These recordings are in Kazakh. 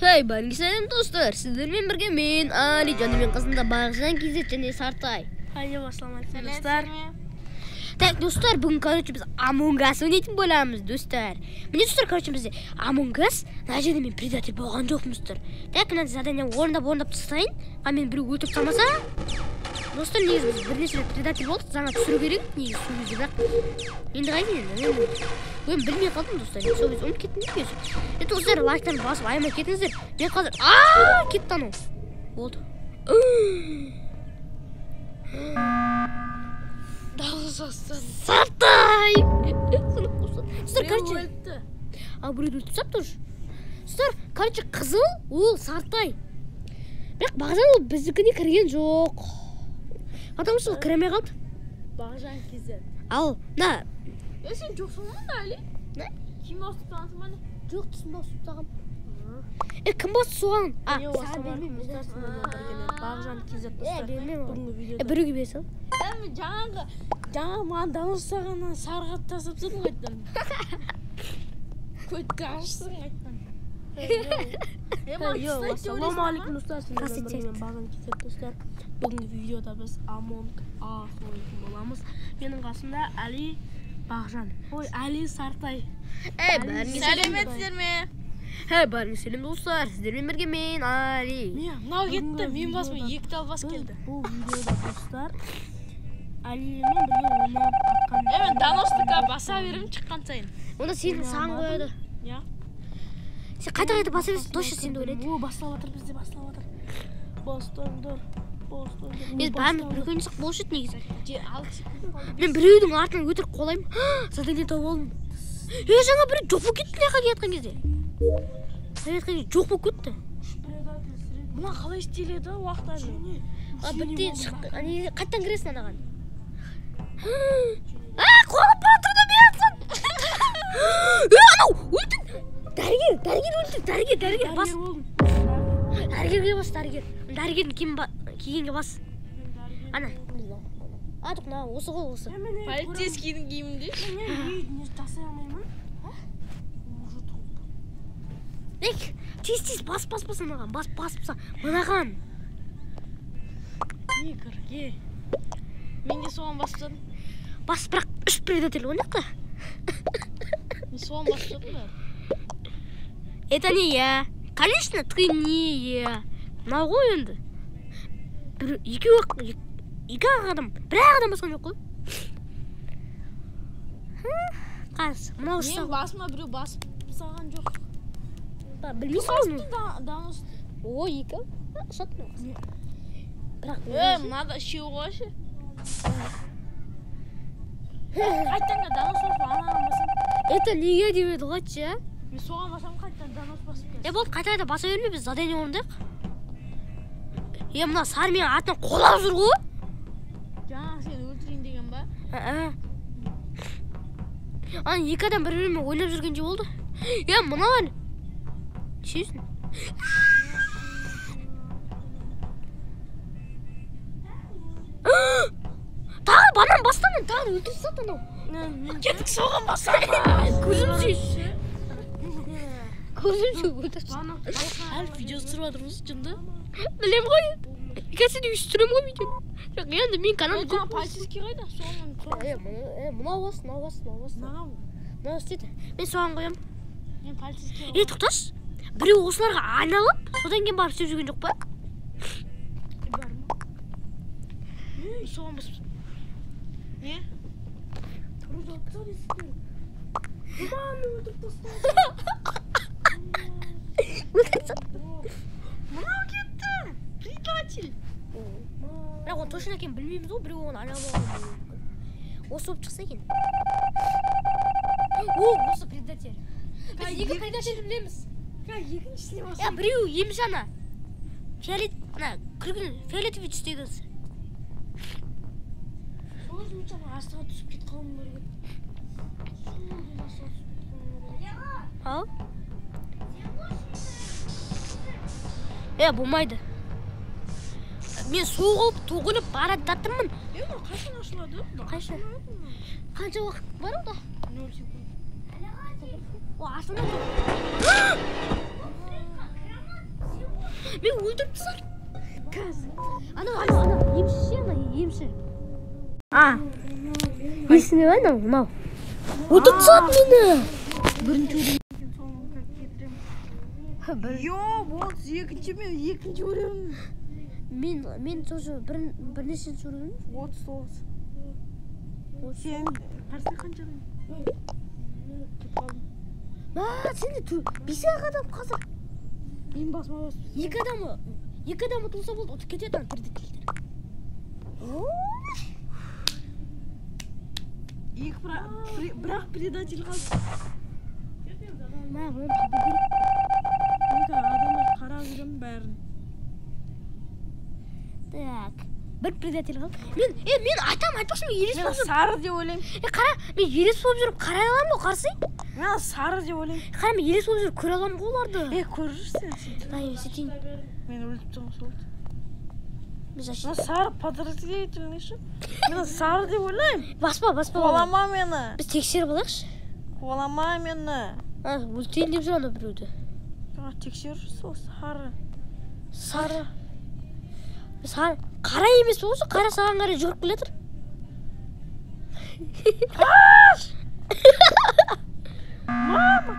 Hey, barıngi selam dostlar. Sizlerмен бірге мен Али және мен қасымда Бағжан, Кизет және Сартай. Алло, ассалаумағалейкум достар. Так, достар, бүгін короче біз Among Us ойнайтын боламыз, достар. Міне достар, короче бізде Among Us, мына жерде мен предатель болған жоқпын, достар. Так, мына задание орындап тастайын. А мен біреу өлтіріп қалмаса, достар, негізі біз бірнеше рет предатель болдық, жаңа түсіру керек, негізі сол кезде, бірақ енді қайтейін енді. Мен білмей қалдым, достар. Сол кезде ұмытып кеттім деп. Достар, лайктарын басып аямай кетіңіздер. Мен қазір кетті анау. Болды. Сартай! Достар, короче. Біреуді өлтіріп тастапты уже. Достар, короче, қызыл ол Сартай. Бірақ Бағжан ол біздікіне кірген жоқ. Потому что кіремей қалды. Бағжан Кизет. Ал, на. Сен жоқсың ба, Али? Не? Кім басып тұрғансың ба? Жоқ, түсін басып тұрғам. Кім басып соған? Саған бермеймін. Бағжан Кизет достар. Бүгінгі видеода. Біреуге бере сал. Жаңа маған дауыс сағаннан сарғат тасып тұрдың қайттан. Көтті ашсың қайттан. Ассалаумағалейкум достар. Сіздермен Бағжан Кизет достар. Бүгінгі видеода біз Among Us ойнайтын боламыз. Менің қасымда Али, Бағжан. Ой, Али, Сартай. Сәлеметсіздер ме? Барыңыз сәлем достар. Сіздермен бірге мен Али. Мынау кетті, мен басыма екі тал бас келді. Бұл видеода достар Алимен бірге ойнап атқан. Мен доносты баса берем шыққан сайын. Онда сені саған қояды. Сен қайта баса берсін, точно сені ойлайды. Бастап отыр, бізде бастап отыр. Бастаңдар. Мен бәріміз бір көңісік болшы еді негізі. Мен біреудің артынан өтірік қолаймын. Задание тауып алдым. Жаңа біреу жоқ болып кетті мына жатқан кезде. Жоқ болып кетті. Мұна қалай істеледі уақыт әлі? Бітті, қайттан кіресін анаған. Қолып бара тұрды беятсын. Анау, өлтін. Дәрігер өлтін, дәрігер бас. Дәрігерге бас, дәрігердің кигенге бас. Ана. Адық, осы ғой осы. Полицейскийдің киімінде. Не тасай алмаймын. Тез бас анаған, бас мынаған. Ке. Мен де соған бастадым. Бас, бірақ 3 предатель ойнақта. Мен соған бастадым ба? Это не я. Конечно, ты не я. Мынау ғой енді. Екі адам, бір-ақ адам басқан жоқ қой. Қас, мынау ұшса. Мен басыма біреу басып саған жоқ. Білмейсің оны? Дауыс. О, екі. Ұшаттың. Мынада үшеу қойшы. Қайттан да дауыс басып анаған басам. Это не я деп еді ғой, че? Мен соған басам қайттан дауыс басып келсін. Болды, қайта баса берме, біз задание орындайық. Мына сары менің артынан қолап жүр ғой. Жаңа сені өлтірейін деген ба? Ана екі адам бір-бірімен ойнап жүргенде болды. Мынау әлі. Шешін. Тағы банан бастамын, тағы өлтіріп сат анау. Кеттік соған басам. Көзім шеш. Өлтіріп. Әлі видео түсіріп жатырмыз, жынды? Білем ғой. Қазір үстірем ғой видео. Енді мен каналды жаңа полицейский қайда? Мынау бас. Мынау істеді. Мен соған қоям. Мен полицейский. Тоқташ. Біреу осыларға айналып, содан кейін барып істеп жүрген жоқ па? Бар ма? Соған басып. Не? Тұрды атсар есіктер. Мамы өтіп тастады. Мынау кетті. Предатель. Бірақ оны точно екен білмейміз ғой, біреу оны айналып алған. Осы болып шықса екен. Осы предатель. Біз екі предатель білеміз. Екіншісіне басам. Біреу еміш ана. Фиолетовый түстегі. Сол жұмытшаны астыға түсіп кет қалым бар еді. Ал? Болмайды. Мен соғылып, тоғылып барадатырмын. Қашан ашылады? Қанша уақыт бар ода? 0 секунд. Ашылмайды. Мен өлтіріп тастадым. Ана емші ана емші. Есіне бай мынау. Өлтіріп тастады мені. Бірінші вот екінші мен екінші өлемін. Мен тоже бірнешінші өлемін. 39. Сен қарсы қаншадың? Сен де бесік адам қазір. Мен басыма бас. Екі адам ұтылса болды, ұтып кетеді ана предателдер. Бірақ предатель қалды. Бұны Адамдар қарап жүрем бәрін. Так. Бір предатель қалды. Мен айтпақшы мен елес болып Мен сары деп ойлаймын. Қара, мен елес болып жүріп қарай аламын ғой, қарсы? Мен сары деп ойлаймын. Қара, мен елес болып жүріп көре аламын ғой оларды. Көріп жүрсің. Дай, сетейін. Мен өліп тұрмын сол. Мен сары подразделитель неші? Мен сары деп ойлаймын. Баспа. Қолама мені. Біз тексеріп алайықшы. Қолама мені. Өлтейін деп жүр ана біреуді. Тексеріп сол сары. Қара емес болса, қара саған қарай жүгіріп келетір. Мама!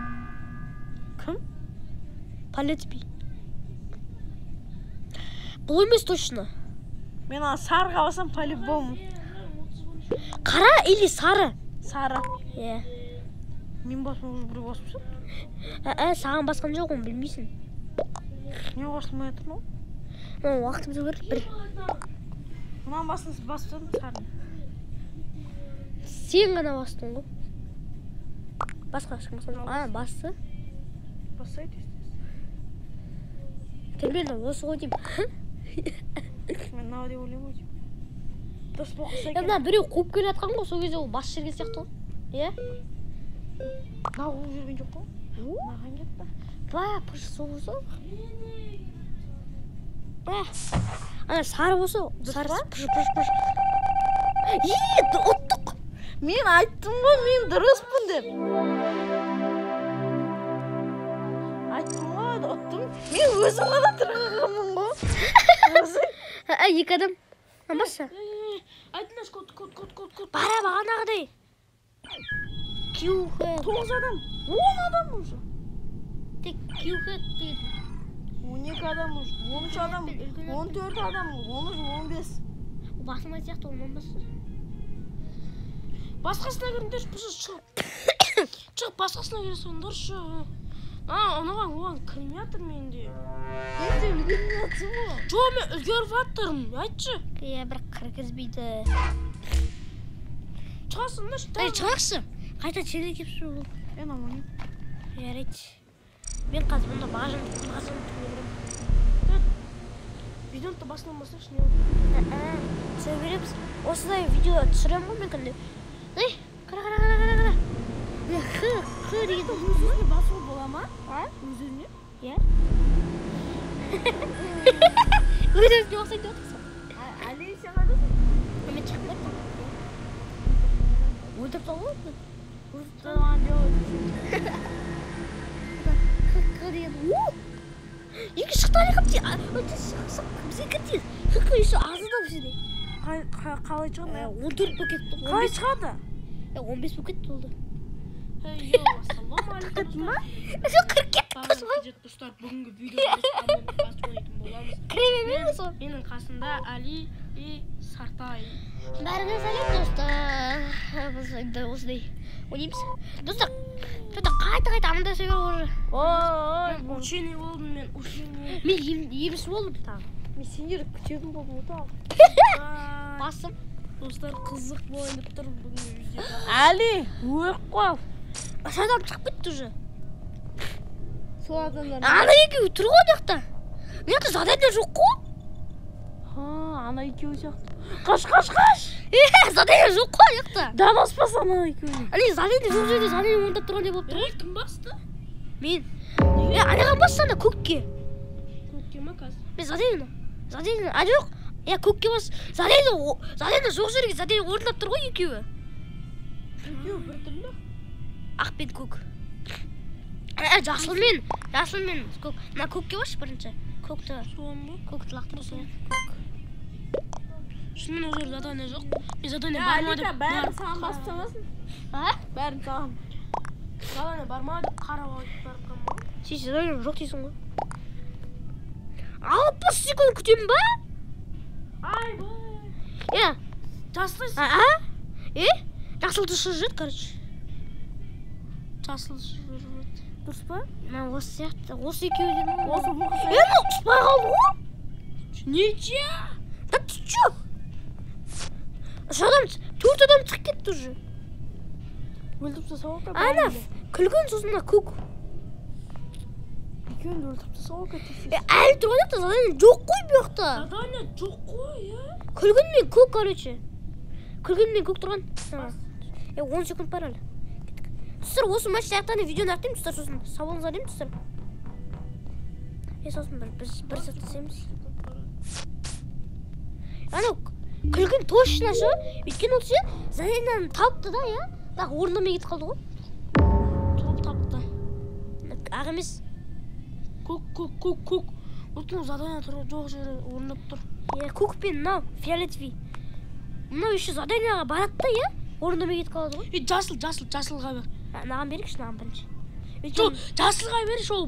Кім? Полетпей. Бұл емес точно. Мен сарыға басам по-любому. Қара или сары? Сары. Мен басым уже бір басып жүр. Саған басқан жоқ, оны білмейсің. Не басылмай жатыр ма? Уақытымыз керек бір. Мұнан басын басып сары. Сен ғана бастың ғой. Басқа шықмасың. Басты. Басайды. Келмен осы ғой деймін. Мен нау деп ойлаймын ғой деймін. Дұрыс болғысы екен. Мына біреу қуып келе жатқан ғой, сол кезде ол бас жерген сияқты ғой. Нау қуып жүрген жоқ қой. Маған кетті. Пыш соғысы. Ана сары болса, сары пыш. Ұттық. Мен айттым ғой, мен дұрыспын деп. Айттым ғой, ұттым. Мен өзім ғана тұрғанмын ғой. Екі адам. Баса. Айтыңыз, код. Бара бағанағыдай. 9 адам. 10 адам уже. Тек кюхет дейді. 12 адам уже. 13 адам. 14 адам. 13-15. Басыма сияқты олман басы. Басқасына көріңдерші, бұсы шығып басқасына келе соңдаршы. Оныған оған кірмей жатыр менде. Сен үлгермей жатсың ғой. Жоқ, мен үлгеріп жатырмын, айтшы. Бір кіргізбейді. Шығасыңдаршы. Шығақшы. Қайта черде кепсі ол. Мен аманем. Ярайды. Мен қазір мұнда бағажан тұқырым. Видеоны басынан бастақшы не болды? Сен көреміз. Осыдай видео түсірем ғой мен күнде. Қара. Қы деген. Өзіне басуы бола ма? Өзіне? Иә. Өзіне оқсайын деп отырсың. Әлі сен қайдасың? Мен шығып кеттім. Өлтіріп тауып отырмын. Өлтіріп тауған жоқ. Қы деген. Екі шықты әлі бізге кіртейіз. Қы еще азыда бұл жерде. Қалай шығады? 14 болып кетті. Қалай шығады? 15 болып кетті болды. Ассалам алейкум. Жоқ, кіріп кетті. Достар, бүгінгі видеода біз Амонг Ас ойнайтын боламыз. Кіремеміз ол. Менің қасында Али и Сартай. Бәріңе сәлем, достар. Біз енді осыдай ойнаймыз. Достар, қайта аманда сөйлер уже. Ученый болдым мен, ученый. Мен еміс болдым тағы. Мен сендер күтетін болдым отағы. Басым. Достар, қызық ойнап тұр бүгінгі видеода. Али, өліп қал. Адам шығып кетті уже. Сол адамдар. Ана екеуі тұр ғой жақта. Мен жақта задание жоқ қой. Ана екеуі сияқты. Қаш. Задание жоқ қой жақта. Данаспас ана екеуі. Задание жоқ жерде задание орындап тұрған деп болып тұр. Кім басты? Мен. Анаға басты ана көкке. Көкке ма қазір? Мен задание. Жоқ. Көкке бас. Задание жоқ жерге задание орындап тұр ғой екеуі. Екеуі бір түрлі. Ақ пен көк. Жасыл мен көк. Мына көкке басшы бірінші. көкті Соны. көкті лақтырасың. Шынымен ол жерде задание жоқ. Мен задание бар ма деп. Бәрін саған бастамасын. Бәрін саған. Задание бар ма деп қарап алып барып қалмау. Сен задание жоқ дейсің ғой. 60 секунд күтемін ба? Ай бай. Жаслайсың. Жасыл түші жүреді, короче. Жасыл жүреді. Дұрыс па? Мен осы сияқты, осы екеуі дедім. Осы бұқысы. Мен ұспай қалды ғой. Нече? Да ты чё? Төрт адам шығып кетті уже. Өлтіп тастау керек. Ана, күлген сосын көк. Екеуін өлтіп тастау керек. Әлі тұрған жоқта, задание жоқ қой бұл жақта. Задание жоқ қой, Күлген мен көк, короче. Күлген мен көк тұрған. 10 секунд бар әлі. Достар, осы матч аяқтағанда видеоны аяқтаймын, достар, сосын сауалыңызға деймін, достар. Сосын бір сәт жасаймыз. Ана, күлген точно шы. Өйткені ол сен заданиені тапты да, бірақ орындамай кетіп қалды ғой. Тапты. Ақ емес. Көк. Өткен задание жоқ жері орындап тұр. Көк пен мынау фиолетовый. Мынау еще заданиеға барады да, орындамай кетіп қалады ғой. Жасылға бер. Маған берікші, маған бірінші. Жоқ, жасылға беріш, ол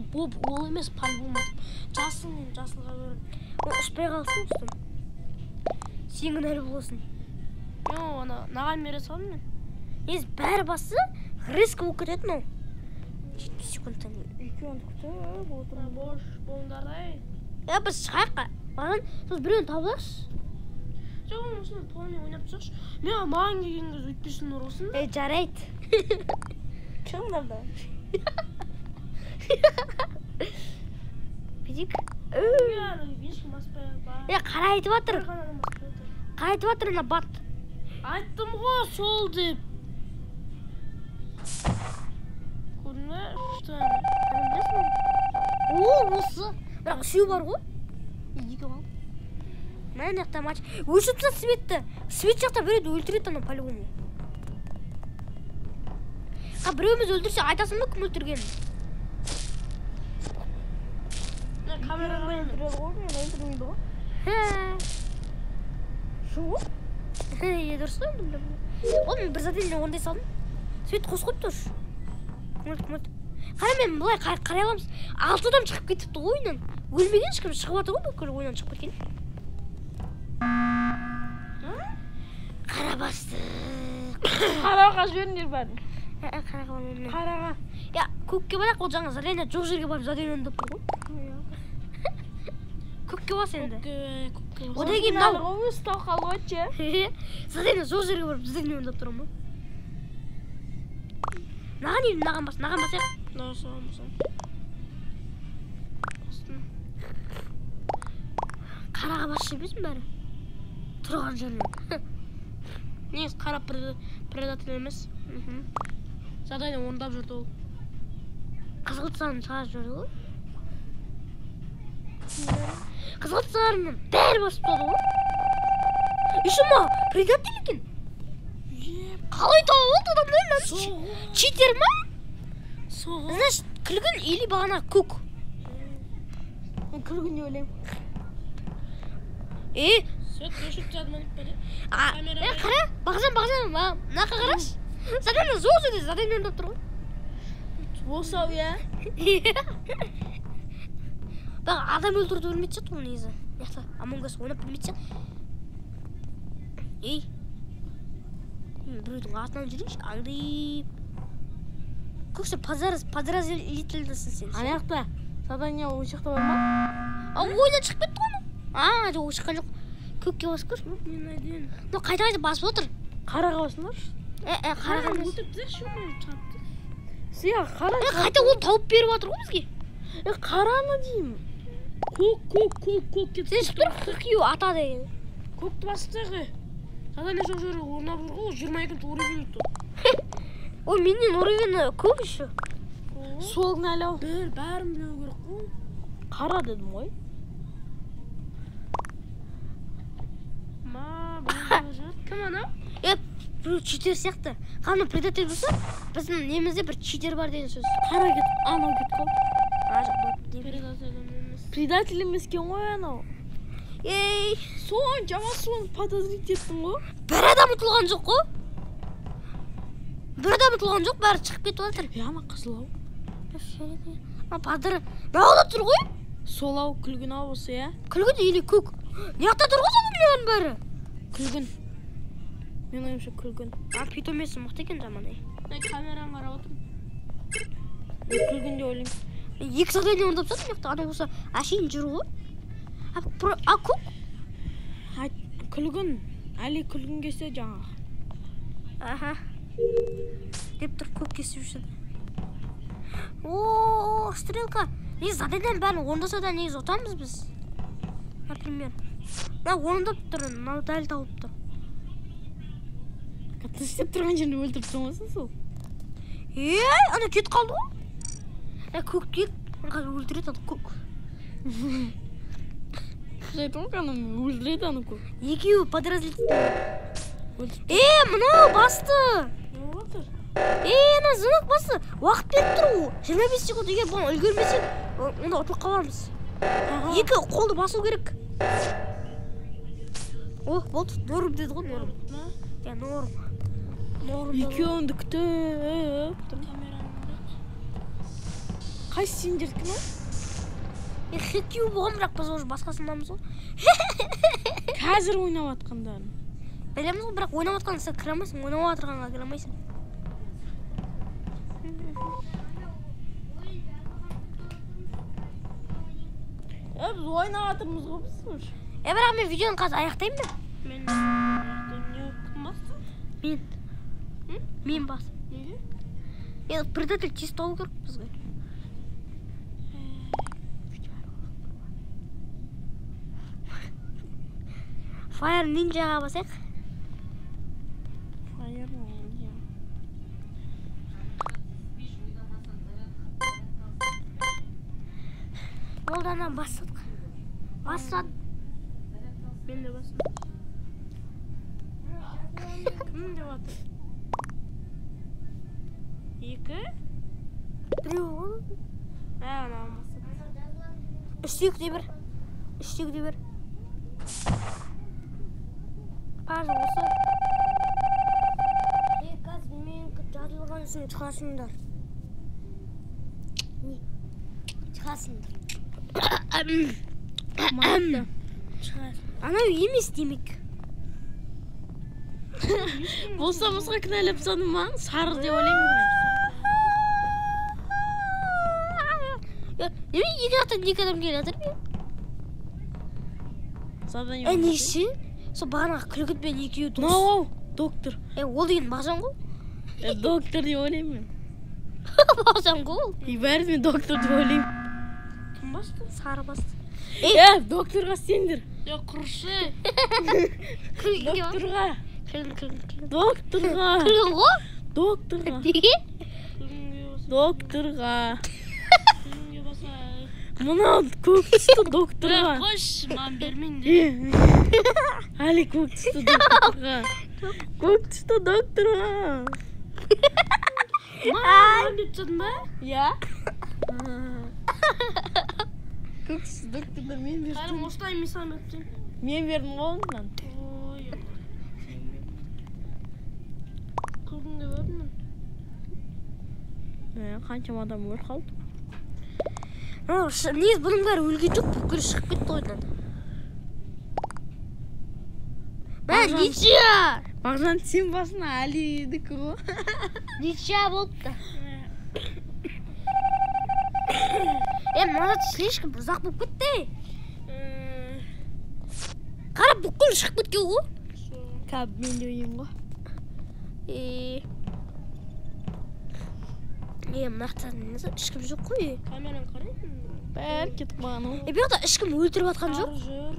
емес, пал болмады. Жасылға бер. Ол ұспай қалсын, ұстым. Сен күнәлі болсын. Наған бере салым мен. Ез бәрі басы риск болып кететін ол. 70 секундтан. Екеуін күтіп отырмын. Бош болыңдар ай. Біз шығайыққа. Маған соз біреуін табылақшы. Жоқ, осыны плане ойнап тұрсақшы. Мен маған келген кез өйтпесін ұрылсын. Жарайды. Шыңдар да. Бедік. Ешкім баспай бар. Қарайтып атыр. Қарайтып атыр, ана бат. Айттым ғой, сол деп. Көріне, үштен. Осы. Бірақ үшеу бар ғой. Екі қал. Мән жақта матч. Өшіп тұса светті. Свет жақта біреуді өлтіреді ана по-любому. Біреуіміз өлтірсе айтасың ба кім өлтірген? Камераға өлтіреді ғой, мен өлтірмейді ғой. Шу? Дұрыс та енді. Ол мен бір задание ондай салдым. Свет қос қойып тұршы. Күмілт. Қара мен бұлай қарай аламыз. 6 адам шығып кетіпті ойынан. Өлмеген ешкім шығып аты ғой бүкіл ойынан шығып кеткен. Қара басты. Қараға жөніңдер бәрін. Қараға бәрін. Қараға. Көкке барақ, ол жаңа задание жоқ жерге барып задание өндіп тұр ғой. Көкке бас енді. Көкке. Одан кейін мынау. Ол өз талқалы өтші. Задание жоқ жерге барып задание өндіп тұрмын ба? Наған елім, наған басайық. Қараға бас жебесін бәрі. Тұрған жерінен. Негіз қара предатель емес. Задание орындап жүрді ол. Қызғылтсағын шығарып жүрді ғой. Қызғылтсағын бәрі басып тұрды ғой. Еще ма, предатель екен. Қалай тауып олды адамдар? Читер ма? Значит, күлгін или бағана көк. Мен күлгін өлем. Сөт, өшіп жадманып бәлі. Қара, бағзан, нақы қараш. Задание зор сөйде, задание өндіп тұр ғой. Осау, Бақ, адам өлтірді өлмейді шақты ол негізі. Яқта, Among Us ойнап білмейді шақты. Біреудің атынан жүрейінші, аңдайып. Көкші подразделительдісің сен. Аяқта, задание ол жақта бар ма? Ойнан шығып кетті ғой. Жоқ, шыққан жоқ. Көкке басып көрші. Мен айден. Қайта басып отыр. Қараға басындар. Қараға емес. Өтіп деші ме чапты. Сия, қара. Қайта ол тауып беріп отыр ғой бізге. Қараны деймін. Көк. Сен шығып тұр, қырқию атады. Көкті басып тағы. Задание жоқ жері орнап жүр ғой, 22 уровень тұр. Ой, менен уровені көп еще. Сол нәлау. Бәрін білеу керек қой. Қара дедім ғой. Кім ана? Біреу читер сияқты. Қаны предатель болса, біздің немізде бір читер бар деген сөз. Қара кет, анау кет қал. Жоқ, предатель емес екен ғой анау. Ей, Соған жаман соны подозрить еттің ғой. бір адам ұтылған жоқ қой. Бір адам ұтылған жоқ, бәрі шығып кетіп жатыр. Ана қызыл ау. Падыр, мынау да тұр ғой. Сол ау күлгін ау осы, иә? Күлгін или көк. Не жақта тұр ғой соның бәрі. Күлгін. Мен ойымша күлгін. Питомесі мықты екен жаман. Камераң қарап отырмын. Күлгін де ойлаймын. Екі задание орындап жатыр мықты. Ана болса әшейін жүр ғой. Көк. Күлгін. Әли күлгін кесе жаңағы. Аха. Деп тұр көк кесіп жүрсін. О, стрелка. Негізі заданиені бәрін орындаса да негізі ұтамыз біз. Например. Мына орындап тұр, мынау дәл тауып тұр. Ты істеп тұрған жерінде өлтіріп тұрмасың сол? Ана кетіп қалды ғой. Көк кет. Қазір өлтіреді ана көк. Айтып ғой, ана өлтіреді ана көк. Екеуі подразделить. Мынау басты. Не болып отыр? Ана звонок басты. Уақыт беріп тұр ғой. 25 секунд егер бұны үлгермесек, онда ұтылып қаламыз. Екі қолды басу керек. О, болды. Норм деді ғой, норм. Норм. Екеуіңді күтіп тұр. Қайсы сендердікі ма? Екеуі болған, бірақ біз уже басқасындамыз ғой. Қазір ойнап атқандарын. Білеміз ғой, бірақ ойнап атқанда сен кіре алмайсың, ойнап атырғанға кіре алмайсың. Біз ойнап атырмыз ғой біз. Бірақ мен видеоны қазір аяқтаймын да. Мен кім басты? Мен бас. Неге? Предатель чисто болу керек бізге. Fire Ninjaға басайық. Fire Ninja. Олданан бассадық. Бассад. Мен де бастым. Кім деп атыр? Екі? Біреу ғой. Ана алмасы. Үштеуікте бір. Үштеуікте бір. Пожалуйста. Қазір мен жазылған үшін шығасыңдар. Шығасыңдар. Анау емес демек. Болса кінәлеп соны ма? Сары деп ойлаймын мен. Неме екі жақтан екі адам келе жатыр мен? Задание. Несі? Сол бағанағы күлгітпен екеуі дос. Мау, доктор. Ол деген мағжан ғой. Доктор деп ойлаймын мен. Мағжан ғой ол. Бәрі мен доктор деп ойлаймын. Кім басты? Сары басты. Докторға сендір. Құршы. Докторға. Күлгін. Докторға. Күлгін ғой? Докторға. Неге? Докторға. Күлгінге басайық. Мынау көк түсті докторға. Қош, маған бермейін де. Әлі көк түсті докторға. Көк түсті докторға. Маған деп тұрдың ба? Я? Көк түсті докторда мен бердім. Қайрым осылай мислам өттің. Мен бердім қолыңнан. Ой, күлгінге бердім мен. Қаншама адам өліп қалды. Негіз бұның бәрі өлген жоқ, бүкіл шығып кетті ойдан. Ничия! Мағжан сен басына Әлидікі ғой. Ничия болыпты. Мынада слишком ұзақ болып кетті. Қарап бүкіл шығып кеткен ғой. Кәп мен де ойым ғой. Мынақтан ешкім жоқ қой. Камераң қарайсың? Бәрі кетіп қалған ғой. Бұяқта ешкім өлтіріп атқан жоқ. Жүр.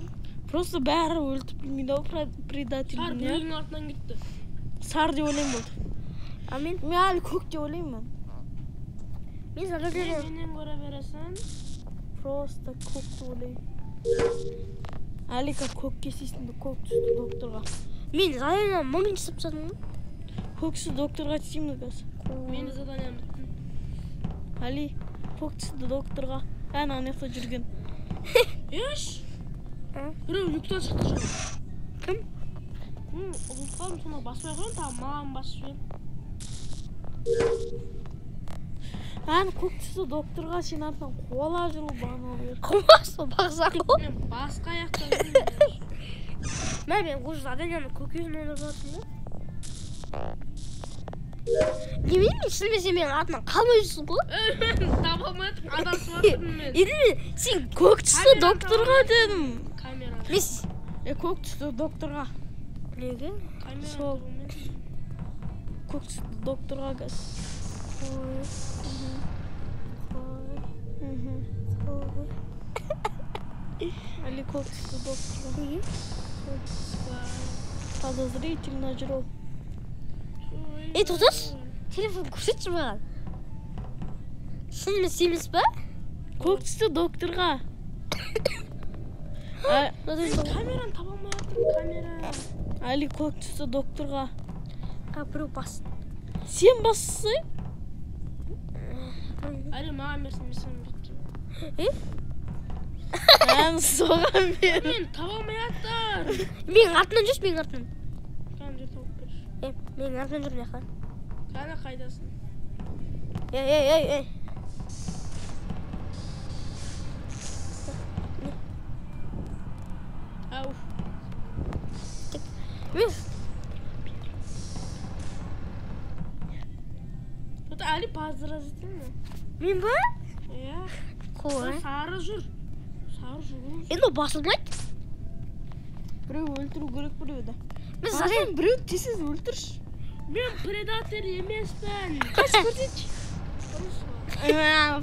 Просто бәрі өлтіп білмейді ғой предатель. Қар біреудің артынан кетті. Сар деп ойлаймын болды. Мен әлі көк деп ойлаймын. Мен задание. Менен көре бересің. Просто көк деп ойлаймын. Әлі көк кесесіңді көк түсті докторға. Мен задание 1000 сып жатырмын. Көк түсті докторға түсеймін қазір. Мен заданием біттім. Әли көк түсті докторға. Ана жақта жүрген. Еш? Біреу люктан шықты жаңа. Кім? Ұлтқалым соны баспай қойын, тағы маған басып жіберін. көк түсті докторға сен артынан қуала жүру бағына бер. Қуасың бақсаң ғой. Мен басқа аяқтан жүрмін. Мен қош заданияны көкесін ойнап жатырмын ғой. Немене мен шынымен менің артынан қалмай жүрсің ғой? Мен таба алмадым, адасып жатырмын мен. Енді сен көк түсті докторға дедім. Камера. Көк түсті докторға. Неге? Камера Сол. тұрғымен. Көк түсті докторға газ. Али көк түсті докторға. Подозрительно жүру. Тоқташ, телефон көрсетші маған. Шынымен сенбейсіз ба? Көк түсті докторға. Камераны таба алмай жатырмын, камера. Али көк түсті докторға. Біреу басын. Сен бассың? Әлі маған берсін, мен сені бүйткен. Соған бер. Мен таба алмай жатыр. Менің артынан жүрші, менің артынан. Кәне жер тауып берші. Менің артынан жүр меқа. Кәне қайдасың? Ей. Ау. Мен Это Али поздравляйте меня. Мен ба? Қой. Сары жүр. Сары жүр. Енді басылмайды. Біреу өлтіру керек біреуді. Мен задан Біреу тесіз өлтірші. Мен предатор емеспін. Қаш көрсетші.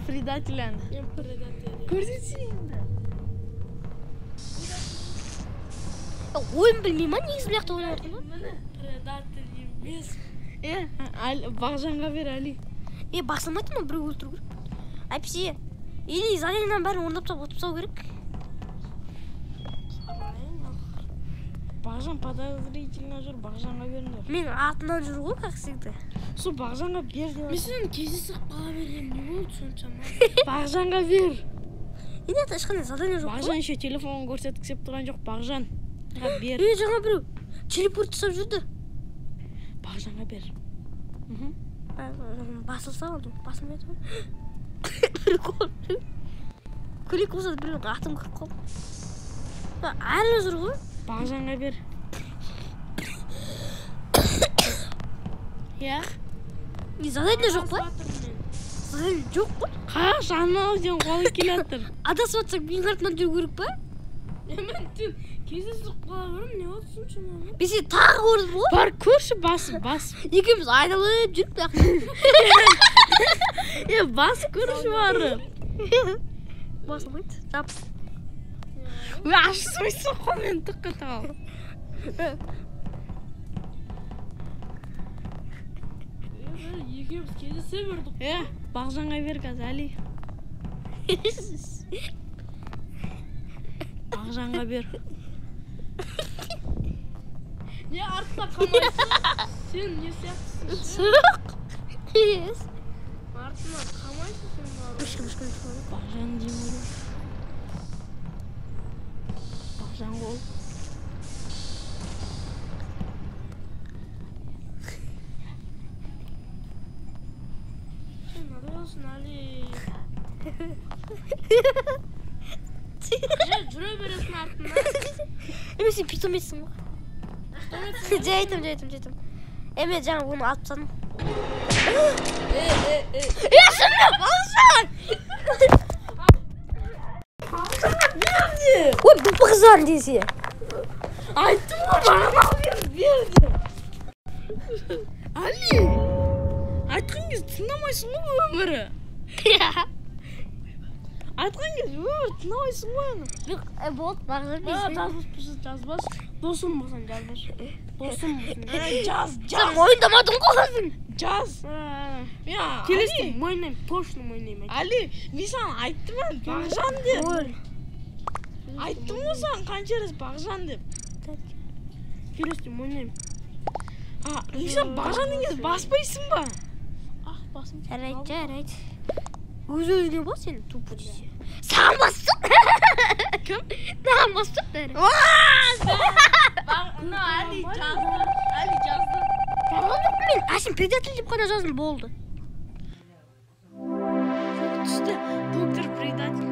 Предателян. Мен предатор. Көрсетші енді. ойын білмей ма негізі бұл жақта ойнап отырмын ба? Міне предатор емес. Бағжанға бер, Али. Басылмайды ма біреу өлтіру керек? Әпсе, или заданияның бәрін орындап тастау керек. Бағжан подозрительно жүр, Бағжанға беріңдер. Мен артынан жүр ғой, как всегда. Сол Бағжанға бер деп. Мен сенен кездесіп қала берген, не болды соншама? Бағжанға бер. Енді ешқандай задание жоқ Бағжан еще телефонын көрсеткісеп тұрған жоқ, Бағжан. Бер. Жаңа біреу телепорт жасап жүрді. Бағжанға бер. Басылса олды, басылмайды ғой. Прикол. Күлек болса да біреудің атын кіріп қалды. Әлі жүр ғой. Бағжанға бер. Задание жоқ па? Задание жоқ па? Қақ жанына сен қолы келатыр. Адасып жатсақ менің артынан жүру керек па? Мен кездесіп қала берем, не болды соншама? Мен сені тағы көрдім ғой. Бар көрші бас. Екеуміз айналып жүріп Бас көрші бары. басылмайды. Жап. Ашып сойсын қолмен тұққа тағал. Екеуміз кездесе бердік. Бағжанға бер қазір, Али. Бағжанға бер. Не артта қалмайсың? Сен не сияқтысың? Сұрақ. Артынан қалмайсың сен бары. Мүшкіл. Бағжан деймін. Бағжан қол. Сен адасың, Али. Жүре бересің артынан. Сен питомецсің ғой. Жайтым. Мен жаңа оны алып тастадым. Шынымен Бағжан! Ой, бұл қыздар десе. Айттым ғой, бағана берді. Али! Айтқан кез тыңдамайсың ғой өмірі. Айтқан кез өмірі тыңдамайсың ғой оны. Болды, Бағжан десе. Жазбас. Досым болсаң жазбас. Досым болсаң. Жаз. Сен мойындамадың ғой қазір. Жаз. Келестім, мойнайым, точно мойнайым. Али, мен саған айттым ән, Бағжан деп. Айттым ғой саған қанша рет Бағжан деп. Келестім, мойнайым. Мен саған Бағжан дегенде баспайсың ба? Басым. Жарайды. Өз-өзіне бас сен тупо десе. Саған бассын. Olmaz dostlar. Ali жазды. Men ашын предатель деп қана жаздым, болды. Түсті доктор предатель.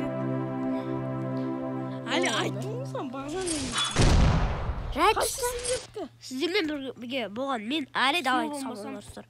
Ali айттың сен бағана Сіздермен бірге болған мен әлі давай болмаса. сау болыңыздар.